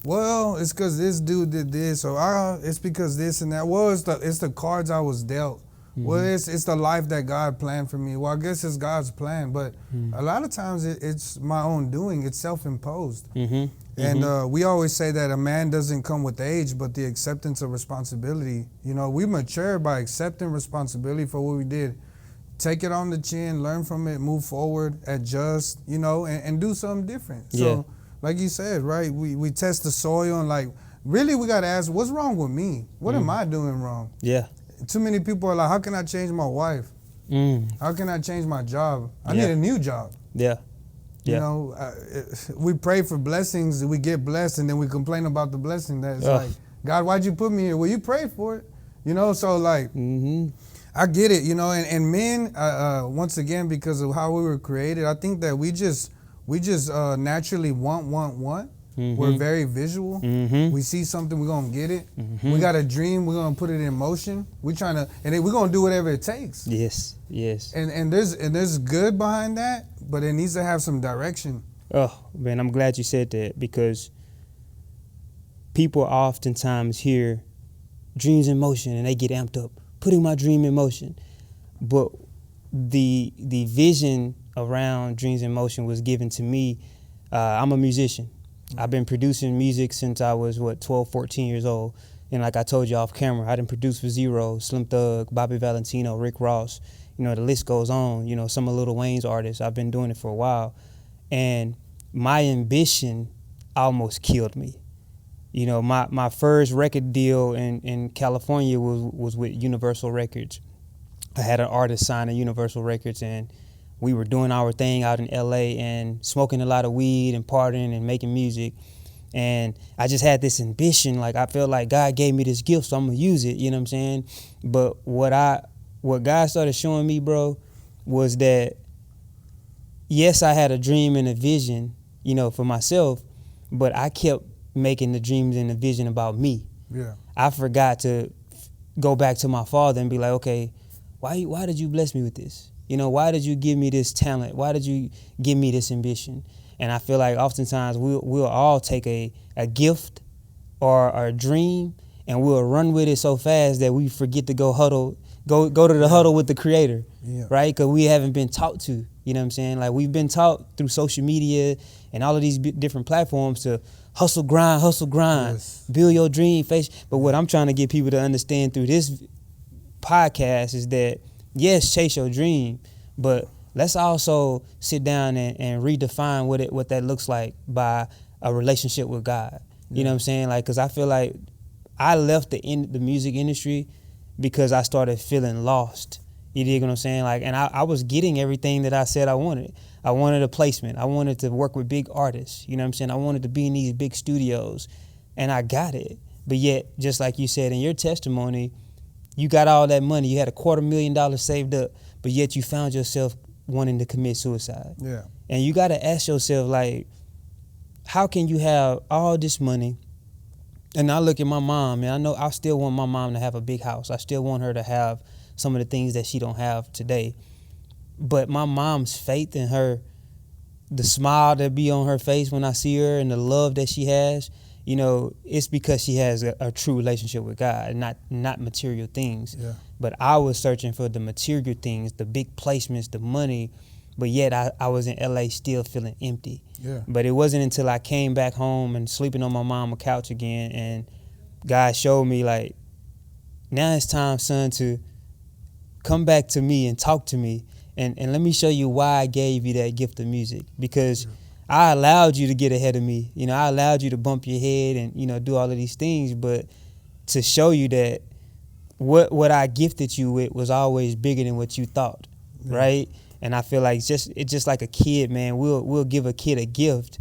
Well, it's because this dude did this, or it's because this and that. Well, it's the cards I was dealt. Well, it's the life that God planned for me. Well, I guess it's God's plan, but a lot of times it's my own doing. It's self-imposed. And we always say that a man doesn't come with age, but the acceptance of responsibility. You know, we mature by accepting responsibility for what we did. Take it on the chin, learn from it, move forward, adjust, you know, and do something different. So, like you said, right, we test the soil and, like, really we got to ask, what's wrong with me? What am I doing wrong? Yeah. Too many people are like, how can I change my wife? How can I change my job? I need a new job. Yeah. You know, we pray for blessings, we get blessed, and then we complain about the blessing. That's like, God, why'd you put me here? Well, you prayed for it. You know, so like, I get it, you know, and men, once again, because of how we were created, I think that we just naturally want. We're very visual. We see something, we're going to get it. We got a dream, we're going to put it in motion. We're trying to, and then we're going to do whatever it takes. Yes. And there's good behind that, but it needs to have some direction. Oh, man, I'm glad you said that, because people oftentimes hear dreams in motion and they get amped up, putting my dream in motion. But the vision around Dreams in Motion was given to me. I'm a musician. I've been producing music since I was, 12, 14 years old. And like I told you off camera, I done produced for Zero, Slim Thug, Bobby Valentino, Rick Ross. You know, the list goes on. You know, some of Lil Wayne's artists. I've been doing it for a while. And my ambition almost killed me. You know, my first record deal in California was with Universal Records. I had an artist sign to Universal Records, and we were doing our thing out in LA and smoking a lot of weed and partying and making music. And I just had this ambition, like I felt like God gave me this gift, so I'm gonna use it, you know what I'm saying? But what God started showing me, bro, was that yes, I had a dream and a vision, you know, for myself, but I kept making the dreams and the vision about me. Yeah. I forgot to go back to my Father and be like, okay, why did you bless me with this? You know, why did you give me this talent? Why did you give me this ambition? And I feel like oftentimes we'll all take a gift or a dream, and we'll run with it so fast that we forget to go to the huddle with the Creator, right? Because we haven't been taught to, you know what I'm saying? Like, we've been taught through social media and all of these different platforms to hustle, grind, build your dream face. But what I'm trying to get people to understand through this podcast is that, yes, chase your dream, but let's also sit down and redefine what that looks like by a relationship with God. You know what I'm saying? Like, because I feel like I left the music industry because I started feeling lost. You dig what I'm saying? Like, and I was getting everything that I said I wanted. I wanted a placement. I wanted to work with big artists. You know what I'm saying? I wanted to be in these big studios, and I got it. But yet, just like you said in your testimony, you got all that money. You had $250,000 saved up, but yet you found yourself wanting to commit suicide. Yeah. And you got to ask yourself, like, how can you have all this money? And I look at my mom, and I know I still want my mom to have a big house. I still want her to have some of the things that she don't have today. But my mom's faith in her, the smile that be on her face when I see her and the love that she has, you know, it's because she has a true relationship with God, not material things. Yeah. But I was searching for the material things, the big placements, the money, but yet I was in LA still feeling empty. Yeah. But it wasn't until I came back home and sleeping on my mom's couch again, and God showed me, like, now it's time, son, to come back to me and talk to me. And let me show you why I gave you that gift of music. Because I allowed you to get ahead of me. You know, I allowed you to bump your head and, you know, do all of these things. But to show you that what I gifted you with was always bigger than what you thought, right? And I feel like it's just like a kid, man. We'll give a kid a gift.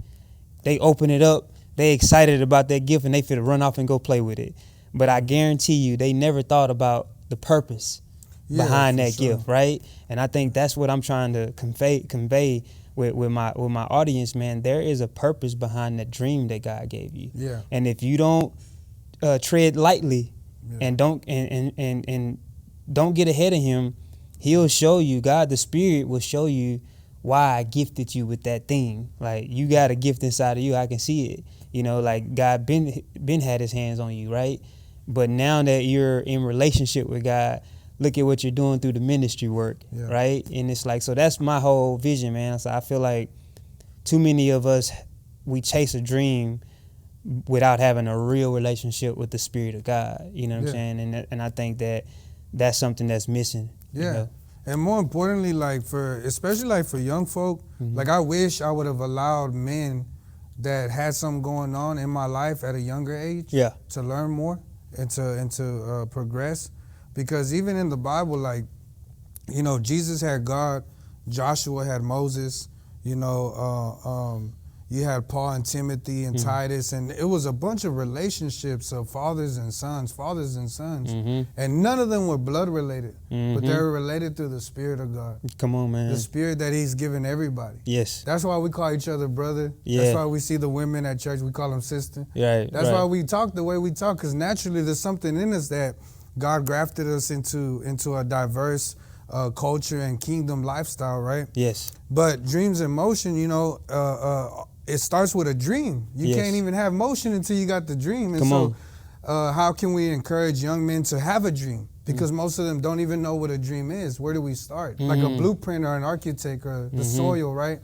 They open it up. They excited about that gift, and they fit run off and go play with it. But I guarantee you, they never thought about the purpose behind that gift, right? And I think that's what I'm trying to convey with my audience, man. There is a purpose behind that dream that God gave you. Yeah. And if you don't tread lightly and don't get ahead of Him, He'll show you. God, the Spirit, will show you why I gifted you with that thing. Like, you got a gift inside of you. I can see it. You know, like, God been had His hands on you, right? But now that you're in relationship with God, look at what you're doing through the ministry work, right? And it's like, so that's my whole vision, man. So I feel like too many of us, we chase a dream without having a real relationship with the Spirit of God. You know what I'm saying? And I think that that's something that's missing. Yeah. You know? And more importantly, like, especially like for young folk, like, I wish I would have allowed men that had something going on in my life at a younger age to learn more and to progress. Because even in the Bible, like, you know, Jesus had God, Joshua had Moses, you know, you had Paul and Timothy and Titus, and it was a bunch of relationships of fathers and sons, and none of them were blood related, but they were related through the Spirit of God. Come on, man. The Spirit that He's given everybody. Yes. That's why we call each other brother. Yeah. That's why we see the women at church, we call them sister. Right. That's why we talk the way we talk, because naturally there's something in us that God grafted us into a diverse culture and kingdom lifestyle, right? Yes. But dreams in motion, you know, it starts with a dream. You can't even have motion until you got the dream. And how can we encourage young men to have a dream? Because most of them don't even know what a dream is. Where do we start? Like a blueprint or an architect or the soil, right?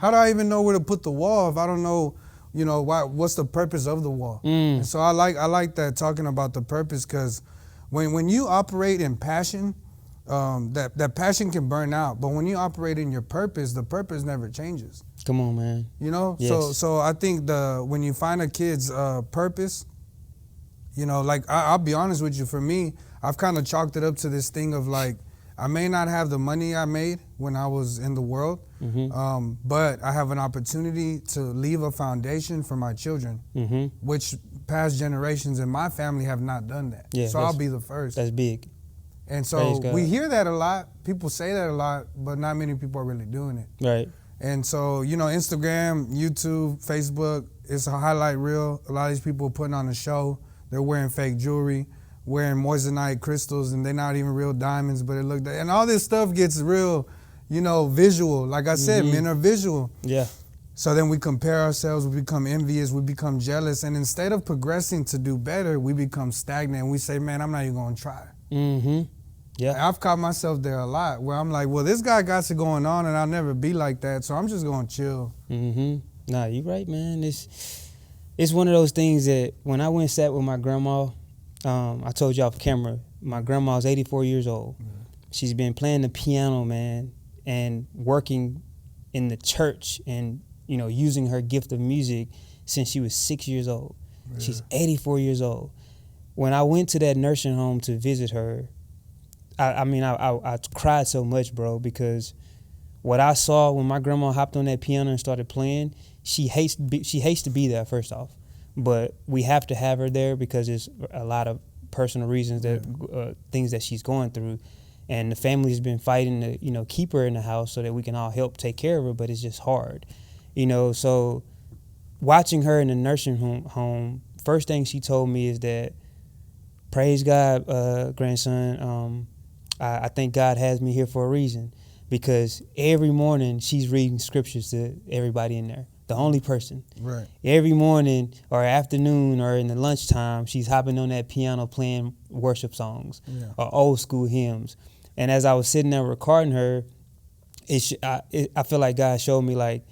How do I even know where to put the wall if I don't know, you know, what's the purpose of the wall? And so I like that, talking about the purpose, because when you operate in passion, that passion can burn out. But when you operate in your purpose, the purpose never changes. Come on, man. You know? Yes. So I think when you find a kid's purpose, you know, like, I'll be honest with you, for me, I've kind of chalked it up to this thing of, like, I may not have the money I made when I was in the world, but I have an opportunity to leave a foundation for my children, which past generations in my family have not done that. Yeah, so I'll be the first. That's big. And so we hear that a lot. People say that a lot, but not many people are really doing it. Right. And so, you know, Instagram, YouTube, Facebook, it's a highlight reel. A lot of these people are putting on a show. They're wearing fake jewelry, wearing moissanite crystals, and they're not even real diamonds, but it looked, and all this stuff gets real, you know, visual. Like I said, men are visual. Yeah. So then we compare ourselves, we become envious, we become jealous, and instead of progressing to do better, we become stagnant. We say, man, I'm not even going to try. Mm-hmm. Yeah. I've caught myself there a lot where I'm like, well, this guy got it going on and I'll never be like that, so I'm just going to chill. Mm-hmm. Nah, you're right, man. It's one of those things that when I went and sat with my grandma, I told you off camera, my grandma's 84 years old. Mm-hmm. She's been playing the piano, man, and working in the church and, you know, using her gift of music since she was 6 years old. Yeah. She's 84 years old. When I went to that nursing home to visit her, I cried so much, bro, because what I saw when my grandma hopped on that piano and started playing, she hates to be there, first off. But we have to have her there because there's a lot of personal reasons, that things that she's going through. And the family's been fighting to, you know, keep her in the house so that we can all help take care of her, but it's just hard. You know, so watching her in the nursing home, first thing she told me is that, praise God, grandson, I think God has me here for a reason, because every morning she's reading scriptures to everybody in there. The only person. Right. Every morning or afternoon or in the lunchtime, she's hopping on that piano playing worship songs or old school hymns. And as I was sitting there recording her, I feel like God showed me, like,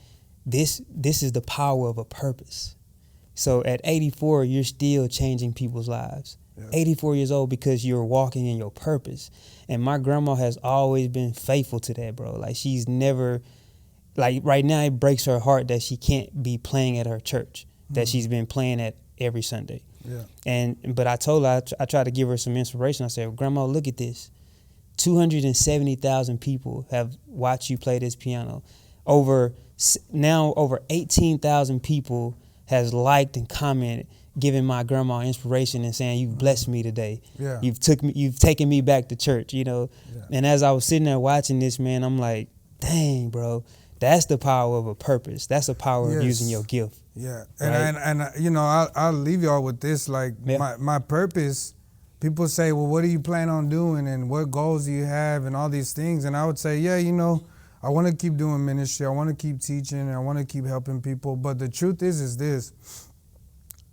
this is the power of a purpose. So at 84, you're still changing people's lives. Yeah. 84 years old, because you're walking in your purpose. And my grandma has always been faithful to that, bro. Like, she's never, like, right now it breaks her heart that she can't be playing at her church that she's been playing at every Sunday. Yeah. But I told her, I tried to give her some inspiration. I said, Grandma, look at this. 270,000 people have watched you play this piano. Over 18,000 people has liked and commented, giving my grandma inspiration and saying, you've blessed me today. Yeah. You've taken me back to church, you know. Yeah. And as I was sitting there watching this, man, I'm like, dang, bro, that's the power of a purpose. That's the power of using your gift. Yeah. Right? And you know, I'll leave y'all with this. Like, my purpose, people say, well, what do you plan on doing and what goals do you have and all these things? And I would say, yeah, you know, I want to keep doing ministry. I want to keep teaching. And I want to keep helping people. But the truth is this.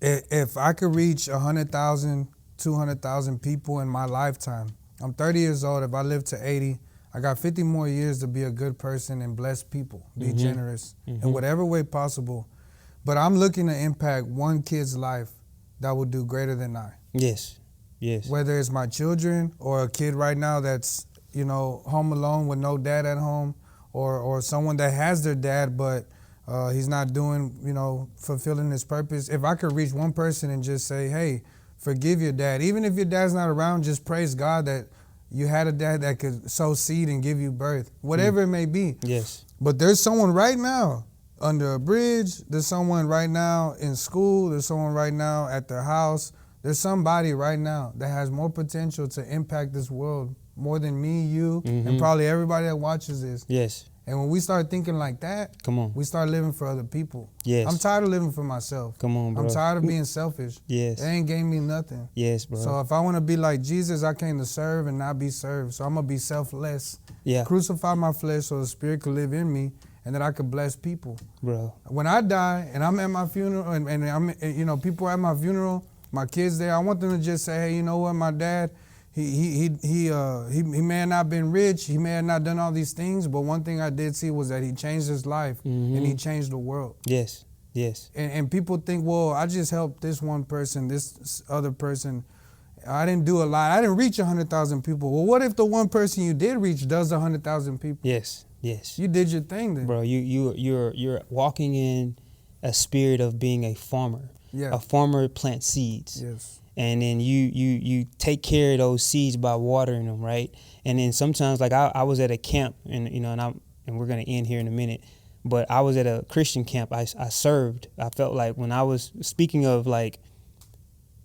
If I could reach 100,000, 200,000 people in my lifetime, I'm 30 years old. If I live to 80, I got 50 more years to be a good person and bless people, be generous in whatever way possible. But I'm looking to impact one kid's life that will do greater than I. Yes, yes. Whether it's my children or a kid right now that's, you know, home alone with no dad at home, or someone that has their dad but he's not doing, you know, fulfilling his purpose. If I could reach one person and just say, hey, forgive your dad. Even if your dad's not around, just praise God that you had a dad that could sow seed and give you birth, whatever it may be. Yes. But there's someone right now under a bridge. There's someone right now in school. There's someone right now at their house. There's somebody right now that has more potential to impact this world more than me, you, and probably everybody that watches this. Yes. And when we start thinking like that, come on, we start living for other people. Yes. I'm tired of living for myself. Come on, bro. I'm tired of being selfish. Yes. They ain't gave me nothing. Yes, bro. So if I want to be like Jesus, I came to serve and not be served. So I'm going to be selfless. Yeah. Crucify my flesh so the Spirit could live in me and that I could bless people. Bro. When I die and I'm at my funeral and I'm, you know, people at my funeral, my kids there, I want them to just say, hey, you know what, my dad, he may have not been rich, he may have not done all these things, but one thing I did see was that he changed his life and he changed the world. Yes, yes. And people think, well, I just helped this one person, this other person. I didn't do a lot. I didn't reach 100,000 people. Well, what if the one person you did reach does 100,000 people? Yes, yes. You did your thing then. Bro, you're walking in a spirit of being a farmer. Yeah. A farmer plants seeds. Yes. And then you take care of those seeds by watering them, right? And then sometimes, like I was at a camp, and you know, and we're gonna end here in a minute, but I was at a Christian camp. I served. I felt like when I was speaking of like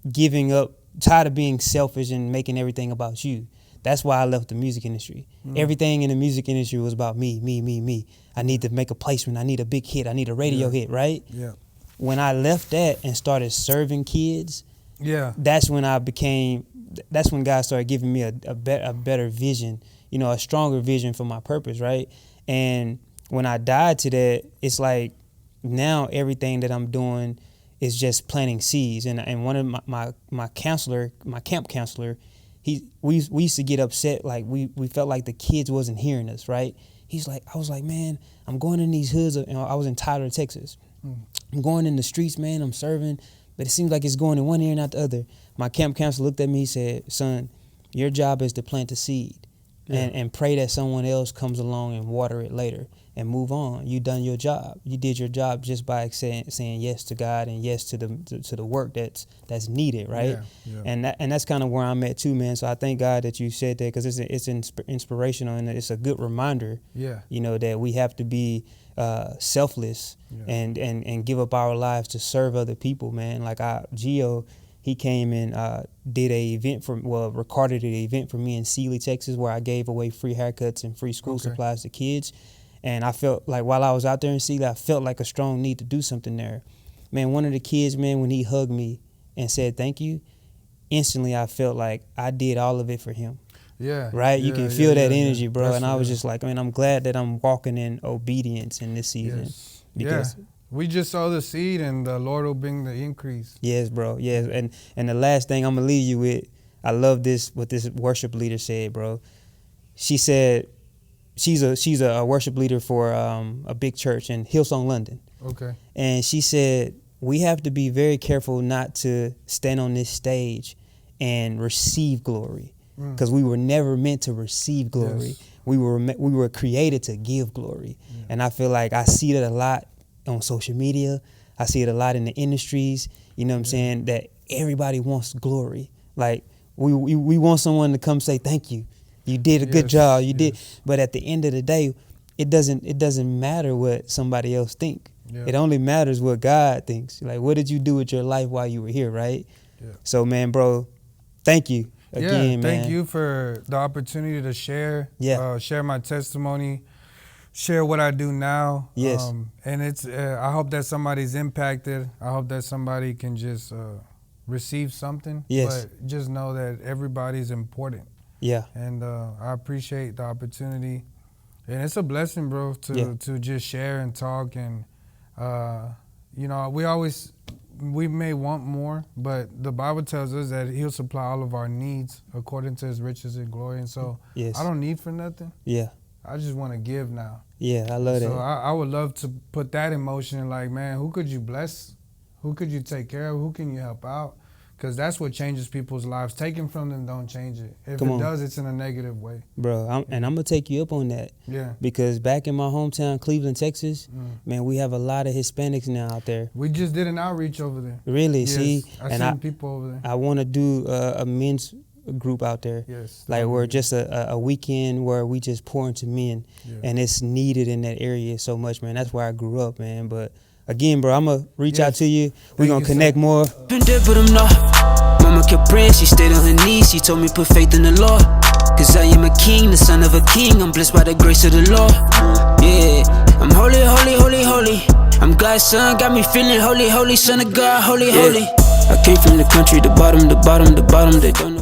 giving up, tired of being selfish and making everything about you. That's why I left the music industry. Everything in the music industry was about me. I need to make a placement. I need a big hit. I need a radio hit, right? Yeah. When I left that and started serving kids, that's when God started giving me a better vision, you know, a stronger vision for my purpose, right? And when I died to that, it's like now everything that I'm doing is just planting seeds. And one of my counselor, my camp counselor, we used to get upset, like we felt like the kids wasn't hearing us, right? I was like, man, I'm going in these hoods. I was in Tyler, Texas. I'm going in the streets, man. I'm serving, but it seems like it's going in one ear and not the other. My camp counselor looked at me, he said, son, your job is to plant the seed and pray that someone else comes along and water it later and move on. You done your job. You did your job just by saying yes to God and yes to the work that's needed, right? Yeah. And that's kind of where I'm at too, man. So I thank God that you said that, because it's inspirational, and it's a good reminder. You know, that we have to be selfless and give up our lives to serve other people, man. Like Gio, he came and did a event recorded an event for me in Sealy, Texas, where I gave away free haircuts and free school supplies to kids. And I felt like while I was out there in Sealy, I felt like a strong need to do something there. Man, one of the kids, man, when he hugged me and said thank you, instantly I felt like I did all of it for him. Right? You can feel that energy, bro. That's, and I was just like, man, I'm glad that I'm walking in obedience in this season. Because we just sow the seed, and the Lord will bring the increase. Yes, bro. Yes. And the last thing I'm going to leave you with, I love what this worship leader said, bro. She said she's a worship leader for a big church in Hillsong, London. Okay. And she said, we have to be very careful not to stand on this stage and receive glory, because we were never meant to receive glory. Yes. We were created to give glory. Yeah. And I feel like I see that a lot on social media. I see it a lot in the industries, you know what I'm saying, that everybody wants glory. Like we want someone to come say thank you. You did a good job. You did. But at the end of the day, it doesn't matter what somebody else think. Yeah. It only matters what God thinks. Like, what did you do with your life while you were here, right? Yeah. So, man, bro, thank you again, man. Thank you for the opportunity to share my testimony, share what I do now. Yes. And it's I hope that somebody's impacted. I hope that somebody can just receive something. Yes. But just know that everybody's important. Yeah. And I appreciate the opportunity. And it's a blessing, bro, to just share and talk. And, you know, we may want more, but the Bible tells us that he'll supply all of our needs according to his riches and glory. And so I don't need for nothing. Yeah. I just want to give now. Yeah, I love that. So I would love to put that in motion. Like, man, who could you bless? Who could you take care of? Who can you help out? Because that's what changes people's lives. Taking from them don't change it. If it does, it's in a negative way. Bro, I'm going to take you up on that. Yeah. Because back in my hometown, Cleveland, Texas, man, we have a lot of Hispanics now out there. We just did an outreach over there. Really? Yes. See? I seen people over there. I want to do a men's group out there. Yes. Like we're just a weekend where we just pour into men. Yeah. And it's needed in that area so much, man. That's where I grew up, man. But again, bro, I'm going to reach out to you. We're going to connect more. Been there, but I'm not. Mama kept praying, she stayed on her knees. She told me put faith in the Lord. Cause I am a king, the son of a king. I'm blessed by the grace of the Lord. Yeah, I'm holy, holy, holy, holy. I'm God's son, got me feeling holy, holy, son of God, holy, holy. I came from the country, the bottom, they don't know.